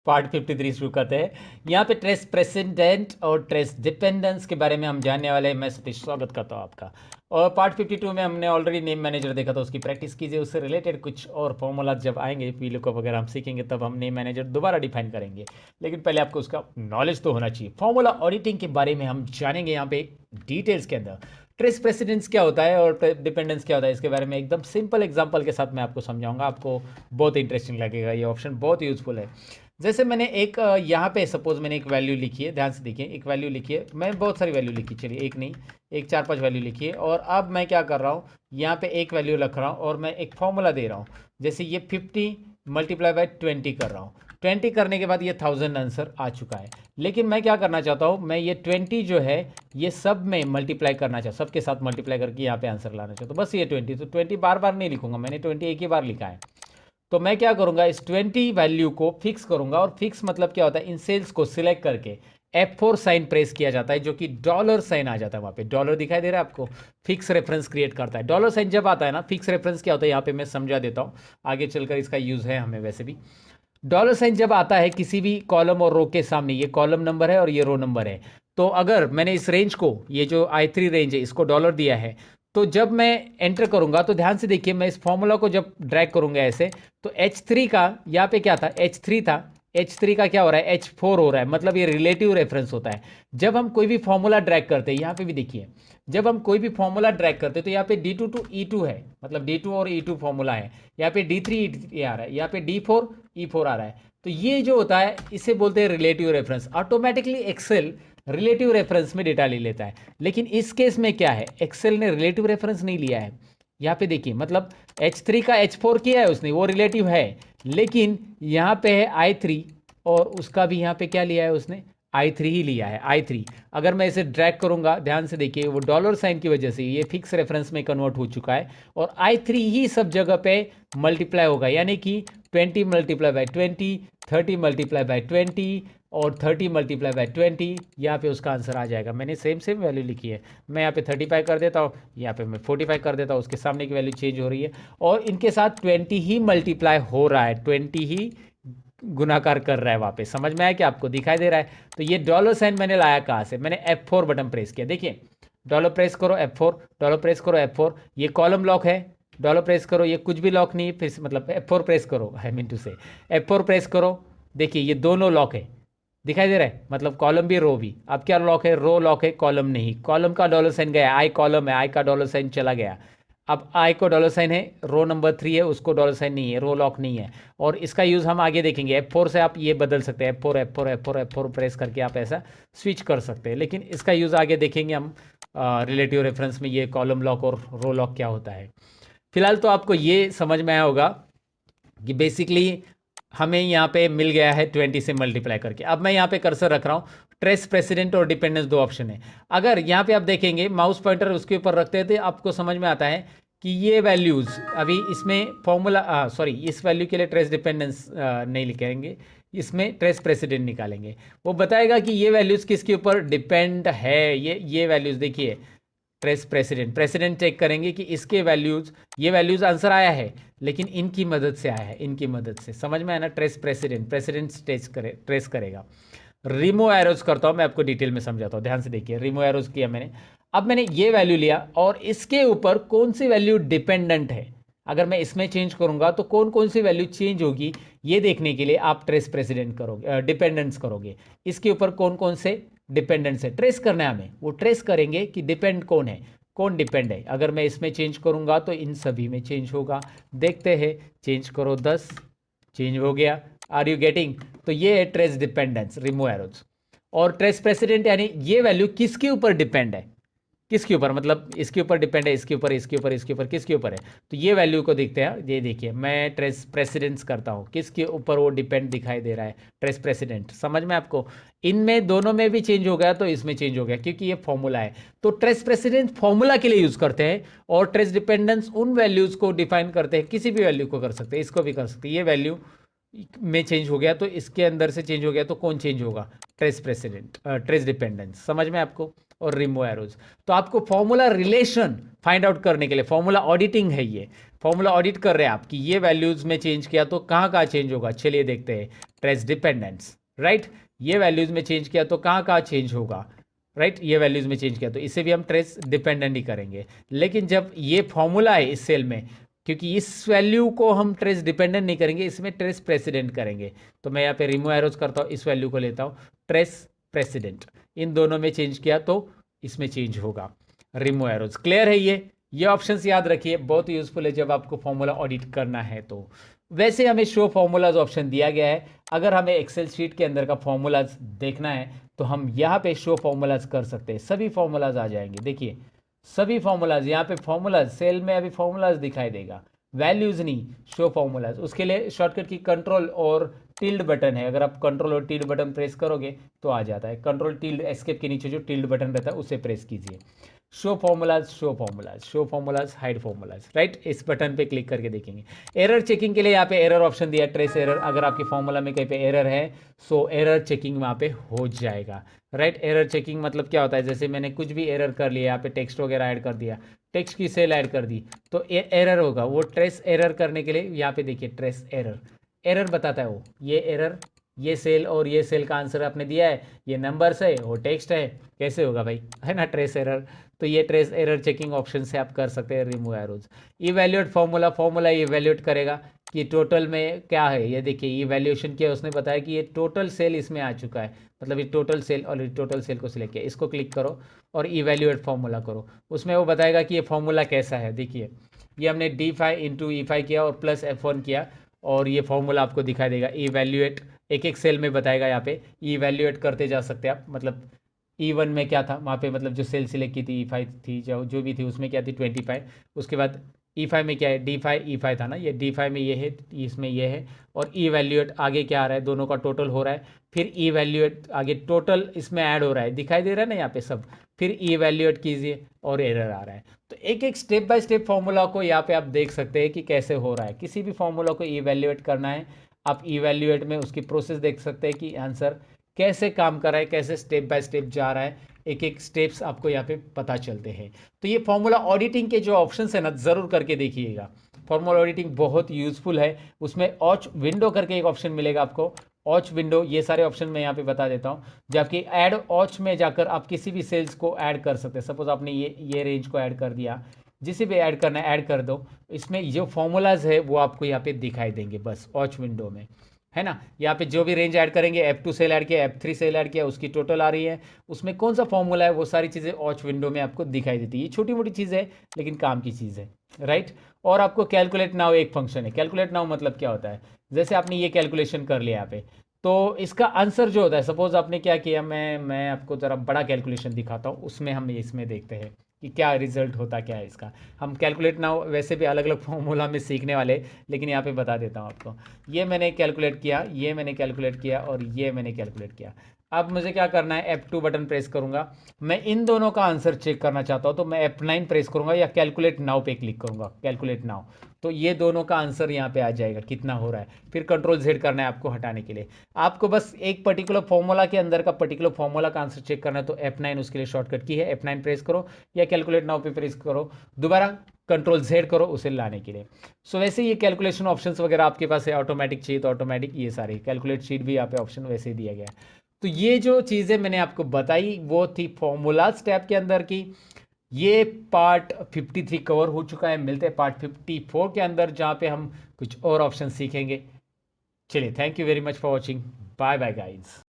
Part 53 शुरू करते हैं। यहाँ पे ट्रेस प्रेसिडेंट और ट्रेस डिपेंडेंस के बारे में हम जानने वाले हैं। मैं सतीश स्वागत करता हूँ आपका। और पार्ट 52 में हमने ऑलरेडी नेम मैनेजर देखा था, उसकी प्रैक्टिस कीजिए। उससे रिलेटेड कुछ और फॉर्मूला जब आएंगे वीलुकअप वगैरह हम सीखेंगे तब हम नेम मैनेजर दोबारा डिफाइन करेंगे। लेकिन पहले आपको उसका नॉलेज तो होना चाहिए। फॉर्मूला ऑडिटिंग के बारे में हम जानेंगे यहाँ पे डिटेल्स के अंदर। ट्रेस प्रेसिडेंस क्या होता है और डिपेंडेंस क्या होता है, इसके बारे में एकदम सिंपल एग्जांपल के साथ मैं आपको समझाऊंगा। आपको बहुत इंटरेस्टिंग लगेगा, ये ऑप्शन बहुत यूजफुल है। जैसे मैंने एक यहाँ पे सपोज मैंने एक वैल्यू लिखी है, ध्यान से देखिए। एक वैल्यू लिखी है, मैं बहुत सारी वैल्यू लिखी, चलिए एक नहीं, एक 4-5 वैल्यू लिखी है। और अब मैं क्या कर रहा हूँ, यहाँ पे एक वैल्यू रख रहा हूँ और मैं एक फॉर्मूला दे रहा हूँ। जैसे ये 50 मल्टीप्लाई बाय 20 कर रहा हूँ। 20 करने के बाद ये 1000 आंसर आ चुका है। लेकिन मैं क्या करना चाहता हूँ, मैं ये 20 जो है ये सब में मल्टीप्लाई करना चाहता हूँ, सबके साथ मल्टीप्लाई करके यहाँ पे आंसर लाना चाहता हूँ। बस ये 20, तो 20 बार बार नहीं लिखूंगा, मैंने 20 एक ही बार लिखा है। तो मैं क्या करूंगा, इस 20 वैल्यू को फिक्स करूंगा। और फिक्स मतलब क्या होता है, इन सेल्स को सिलेक्ट करके F4 साइन प्रेस किया जाता है, जो कि डॉलर साइन आ जाता है। वहां पे डॉलर दिखाई दे रहा है आपको, फिक्स रेफरेंस क्रिएट करता है। डॉलर साइन जब आता है ना, फिक्स रेफरेंस क्या होता है यहाँ पे मैं समझा देता हूँ, आगे चलकर इसका यूज है हमें वैसे भी। डॉलर साइन जब आता है किसी भी कॉलम और रो के सामने, ये कॉलम नंबर है और ये रो नंबर है, तो अगर मैंने इस रेंज को, ये जो I3 रेंज है, इसको डॉलर दिया है, तो जब मैं एंटर करूंगा तो ध्यान से देखिए, मैं इस फॉर्मूला को जब ड्रैग करूंगा ऐसे, तो H3 का यहाँ पे क्या था, H3 था, H3 का क्या हो रहा है, H4 हो रहा है। मतलब ये रिलेटिव रेफरेंस होता है। जब हम कोई भी फॉर्मूला ड्रैग करते हैं, यहाँ पे भी देखिए, जब हम कोई भी फॉर्मूला ड्रैग करते हैं तो यहाँ पे D2 टू E2 है, मतलब D2 और E2 फॉर्मूला है। यहाँ पे D3 E3 आ रहा है, यहाँ पे D4 E4 आ रहा है। तो ये जो होता है इसे बोलते हैं relative reference. Automatically Excel relative reference में डेटा ले लेता है। लेकिन इस केस में क्या है, एक्सेल ने रिलेटिव रेफरेंस नहीं लिया है। यहाँ पे देखिए, मतलब H3 का H4 किया है उसने, वो रिलेटिव है। लेकिन यहाँ पे है I3 और उसका भी यहाँ पे क्या लिया है उसने, I3 ही लिया है, I3। अगर मैं इसे ड्रैग करूंगा, ध्यान से देखिए, वो डॉलर साइन की वजह से ये फिक्स रेफरेंस में कन्वर्ट हो चुका है और I3 ही सब जगह पे मल्टीप्लाई होगा। यानी कि 20 मल्टीप्लाई बाय 20, 30 मल्टीप्लाई बाय 20 और 30 मल्टीप्लाई बाय 20, यहाँ पे उसका आंसर आ जाएगा। मैंने सेम सेम वैल्यू लिखी है, मैं यहाँ पे 35 कर देता हूँ, यहाँ पे मैं 45 कर देता हूँ, उसके सामने की वैल्यू चेंज हो रही है और इनके साथ 20 ही मल्टीप्लाई हो रहा है, 20 ही गुणाकार कर रहा है वहाँ पे। समझ में आया कि आपको दिखाई दे रहा है? तो ये डॉलर साइन मैंने लाया कहाँ से, मैंने F4 बटन प्रेस किया। देखिए, डॉलर प्रेस करो F4, डॉलर प्रेस करो F4, ये कॉलम लॉक है। डॉलर प्रेस करो, ये कुछ भी लॉक नहीं, फिर मतलब F4 प्रेस करो, आई मीन टू से F4 प्रेस करो। देखिए ये दोनों लॉक है, दिखाई दे रहा है, मतलब कॉलम भी रो भी। अब क्या लॉक है, रो लॉक है, कॉलम नहीं। कॉलम का डॉलर साइन गया, आई कॉलम है, आई का डॉलर साइन चला गया। अब आई को डॉलर साइन है, रो नंबर 3 है, उसको डॉलर साइन नहीं है, रो लॉक नहीं है। और इसका यूज़ हम आगे देखेंगे। F4 से आप ये बदल सकते हैं, F4 F4 F4 F4 press करके आप ऐसा स्विच कर सकते हैं। लेकिन इसका यूज़ आगे देखेंगे हम, रिलेटिव रेफरेंस में ये कॉलम लॉक और रो लॉक क्या होता है। फिलहाल तो आपको ये समझ में आया होगा कि बेसिकली हमें यहाँ पे मिल गया है 20 से मल्टीप्लाई करके। अब मैं यहाँ पे कर्सर रख रहा हूँ, ट्रेस प्रेसिडेंट और डिपेंडेंस दो ऑप्शन है। अगर यहाँ पे आप देखेंगे माउस पॉइंटर उसके ऊपर रखते हैं तो आपको समझ में आता है कि ये वैल्यूज़ अभी इसमें फॉर्मूला, सॉरी, इस वैल्यू के लिए ट्रेस डिपेंडेंस नहीं लिखेंगे, इसमें ट्रेस प्रेसिडेंट निकालेंगे। वो बताएगा कि ये वैल्यूज़ किसके ऊपर डिपेंड है। ये वैल्यूज़ देखिए, ट्रेस प्रेसिडेंट, प्रेसिडेंट चेक करेंगे कि इसके वैल्यूज़, ये वैल्यूज़ आंसर आया है लेकिन इनकी मदद से आया है, इनकी मदद से। समझ में आया ना? ट्रेस प्रेसिडेंट, प्रेसिडेंट ट्रेस करेगा। रिमूव एरोज करता हूँ मैं, आपको डिटेल में समझाता हूँ। ध्यान से देखिए, रिमूव एरोज किया मैंने। अब मैंने ये वैल्यू लिया और इसके ऊपर कौन सी वैल्यू डिपेंडेंट है, अगर मैं इसमें चेंज करूंगा तो कौन कौन सी वैल्यू चेंज होगी, ये देखने के लिए आप ट्रेस प्रेसिडेंट करोगे, डिपेंडेंस करोगे। इसके ऊपर कौन कौन से डिपेंडेंट्स है ट्रेस करना है हमें, वो ट्रेस करेंगे कि डिपेंड कौन है, कौन डिपेंड है। अगर मैं इसमें चेंज करूंगा तो इन सभी में चेंज होगा। देखते हैं, चेंज करो 10, चेंज हो गया। Are you getting? तो ये है ट्रेस डिपेंडेंस, रिमूव एरोज। और ट्रेस प्रेसिडेंट यानी ये वैल्यू किसके ऊपर डिपेंड है, किसके ऊपर, मतलब इसके ऊपर डिपेंड है, इसके ऊपर, इसके ऊपर, इसके ऊपर, किसके ऊपर है। तो ये वैल्यू को देखते हैं। ये देखिए, मैं ट्रेस प्रेसिडेंस करता हूँ, किसके ऊपर वो डिपेंड दिखाई दे रहा है, ट्रेस प्रेसिडेंट। समझ में आपको? इनमें दोनों में भी चेंज हो गया तो इसमें चेंज हो गया, क्योंकि ये फॉर्मूला है। तो ट्रेस प्रेसिडेंट फॉर्मूला के लिए यूज करते हैं और ट्रेस डिपेंडेंस उन वैल्यूज को डिफाइन करते हैं, किसी भी वैल्यू को कर सकते हैं, इसको भी कर सकते हैं। ये वैल्यू में चेंज हो गया तो इसके अंदर से चेंज हो गया तो कौन चेंज होगा, ट्रेस प्रेसिडेंट, ट्रेस डिपेंडेंस। समझ में आपको? और रिमूव एरोज। तो आपको फॉर्मूला रिलेशन फाइंड आउट करने के लिए, फॉर्मूला ऑडिटिंग है ये, फॉर्मूला ऑडिट कर रहे हैं आप कि ये वैल्यूज़ में चेंज किया तो कहाँ कहाँ चेंज होगा, चलिए देखते हैं। ट्रेस डिपेंडेंस, राइट, ये वैल्यूज़ में चेंज किया तो कहाँ कहाँ चेंज होगा, राइट, ये वैल्यूज़ में चेंज किया तो इसे भी हम ट्रेस डिपेंडेंट ही करेंगे। लेकिन जब ये फॉर्मूला है इस सेल में, क्योंकि इस वैल्यू को हम ट्रेस डिपेंडेंट नहीं करेंगे, इसमें ट्रेस प्रेसिडेंट करेंगे, तो मैं यहाँ पे रिमूव एरोज करता हूँ, इस वैल्यू को लेता हूँ, ट्रेस प्रेसिडेंट, इन दोनों में चेंज किया तो इसमें चेंज होगा, रिमूव एरोज। क्लियर है ये ऑप्शंस याद रखिए, बहुत यूजफुल है जब आपको फॉर्मूला ऑडिट करना है। तो वैसे हमें शो फॉर्मूलाज ऑप्शन दिया गया है, अगर हमें एक्सेल शीट के अंदर का फॉर्मूलाज देखना है तो हम यहाँ पे शो फॉर्मूलाज कर सकते हैं, सभी फॉर्मूलाज आ जाएंगे। देखिए सभी फॉर्मूलाज, यहाँ पे फॉर्मूलाज सेल में अभी फॉर्मूलाज दिखाई देगा, वैल्यूज नहीं, शो फॉर्मूलाज। उसके लिए शॉर्टकट की कंट्रोल और टिल्ड बटन है, अगर आप कंट्रोल और टिल्ड बटन प्रेस करोगे तो आ जाता है। कंट्रोल टिल्ड एस्केप के नीचे जो टिल्ड बटन रहता है उसे प्रेस कीजिए। Show formulas, show formulas, show formulas, hide formulas, right, इस बटन पे क्लिक करके देखेंगे। एरर चेकिंग के लिए यहाँ पे एरर ऑप्शन दिया है, ट्रेस एरर, अगर आपके फॉर्मूला में कहीं पे एरर है सो एरर चेकिंग वहाँ पे हो जाएगा, राइट। एरर चेकिंग मतलब क्या होता है, जैसे मैंने कुछ भी एरर कर लिया, यहाँ पे टेक्स्ट वगैरह ऐड कर दिया, टेक्स्ट की सेल ऐड कर दी तो एरर होगा। वो ट्रेस एरर करने के लिए यहाँ पे देखिए ट्रेस एरर, एरर बताता है वो, ये एरर, ये सेल और ये सेल का आंसर आपने दिया है, ये नंबर्स है, वो टेक्स्ट है, कैसे होगा भाई, है ना, ट्रेस एरर। तो ये ट्रेस एरर चेकिंग ऑप्शन से आप कर सकते हैं remove arrows. Evaluate formula, formula evaluate करेगा कि टोटल में क्या है, ये देखिए इवैल्यूएशन किया, उसने बताया कि ये टोटल सेल इसमें आ चुका है, मतलब ये टोटल सेल, और टोटल सेल को सिलेक्ट किया, इसको क्लिक करो और इवैल्यूएट फॉर्मूला करो, उसमें वो बताएगा कि ये फॉर्मूला कैसा है। देखिए ये हमने D5 इंटू E5 किया और प्लस F1 किया और ये फॉर्मूला आपको दिखाई देगा। इवैल्यूएट एक एक सेल में बताएगा, यहाँ पे इवैल्यूएट करते जा सकते हैं आप, मतलब E1 में क्या था वहाँ पे, मतलब जो सेल सिलेक्ट की थी E5 थी, जो भी थी उसमें क्या थी 25, उसके बाद E5 में क्या है, D5 E5 था ना, ये D5 में ये है, इसमें ये है, और ई वैल्यूएट आगे क्या आ रहा है, दोनों का टोटल हो रहा है, फिर ई वैल्यूएट आगे टोटल इसमें ऐड हो रहा है, दिखाई दे रहा है ना यहाँ पे सब, फिर ई वैल्यूएट कीजिए और एरर आ रहा है। तो एक एक स्टेप बाय स्टेप फॉर्मूला को यहाँ पे आप देख सकते हैं कि कैसे हो रहा है। किसी भी फॉर्मूला को इवैल्यूएट करना है, आप इवैल्यूएट में उसकी प्रोसेस देख सकते हैं कि आंसर कैसे काम कर रहा है, कैसे स्टेप बाय स्टेप जा रहा है, एक एक स्टेप्स आपको यहाँ पे पता चलते हैं। तो ये फॉर्मूला ऑडिटिंग के जो ऑप्शंस है ना, ज़रूर करके देखिएगा, फॉर्मूला ऑडिटिंग बहुत यूज़फुल है। उसमें ऑच विंडो करके एक ऑप्शन मिलेगा आपको, ऑच विंडो, ये सारे ऑप्शन मैं यहाँ पे बता देता हूँ, जबकि ऐड ऑच में जाकर आप किसी भी सेल्स को ऐड कर सकते हैं। सपोज आपने ये रेंज को ऐड कर दिया, जिसे भी ऐड करना है ऐड कर दो, इसमें जो फॉर्मूलाज है वो आपको यहाँ पे दिखाई देंगे बस ऑच विंडो में, है ना। यहाँ पे जो भी रेंज ऐड करेंगे, F2 सेल ऐड किया, F3 सेल ऐड किया, उसकी टोटल आ रही है, उसमें कौन सा फॉर्मूला है, वो सारी चीज़ें ऑच विंडो में आपको दिखाई देती है। ये छोटी मोटी चीज़ है लेकिन काम की चीज़ है, राइट। और आपको कैलकुलेट नाउ एक फंक्शन है, कैलकुलेट नाउ मतलब क्या होता है, जैसे आपने ये कैलकुलेशन कर लिया यहाँ पे, तो इसका आंसर जो होता है, सपोज आपने क्या किया, मैं आपको ज़रा बड़ा कैलकुलेशन दिखाता हूँ, उसमें हम इसमें देखते हैं कि क्या रिजल्ट होता क्या है इसका। हम कैलकुलेट नाउ वैसे भी अलग अलग फॉर्मूला में सीखने वाले, लेकिन यहाँ पे बता देता हूँ आपको। ये मैंने कैलकुलेट किया, ये मैंने कैलकुलेट किया और ये मैंने कैलकुलेट किया। अब मुझे क्या करना है, F2 बटन प्रेस करूंगा, मैं इन दोनों का आंसर चेक करना चाहता हूँ तो मैं F9 प्रेस करूंगा या कैलकुलेट नाउ पे क्लिक करूंगा, कैलकुलेट नाउ, तो ये दोनों का आंसर यहाँ पे आ जाएगा कितना हो रहा है। फिर कंट्रोल Z करना है आपको हटाने के लिए। आपको बस एक पर्टिकुलर फॉर्मूला के अंदर का पर्टिकुलर फॉर्मूला का आंसर चेक करना है तो F9 उसके लिए शॉर्टकट की है, F9 प्रेस करो या कैलकुलेट नाउ पे प्रेस करो, दोबारा कंट्रोल Z करो उसे लाने के लिए। सो वैसे ये कैलकुलेशन ऑप्शंस वगैरह आपके पास है, ऑटोमेटिक चाहिए तो ऑटोमेटिक, ये सारे कैलकुलेट शीट भी यहाँ पे ऑप्शन वैसे ही दिया गया है। तो ये जो चीज़ें मैंने आपको बताई वो थी फॉर्मूलाज टैब के अंदर की। ये पार्ट 53 कवर हो चुका है, मिलते हैं पार्ट 54 के अंदर जहाँ पे हम कुछ और ऑप्शन सीखेंगे। चलिए, thank you very much for watching, bye bye guys.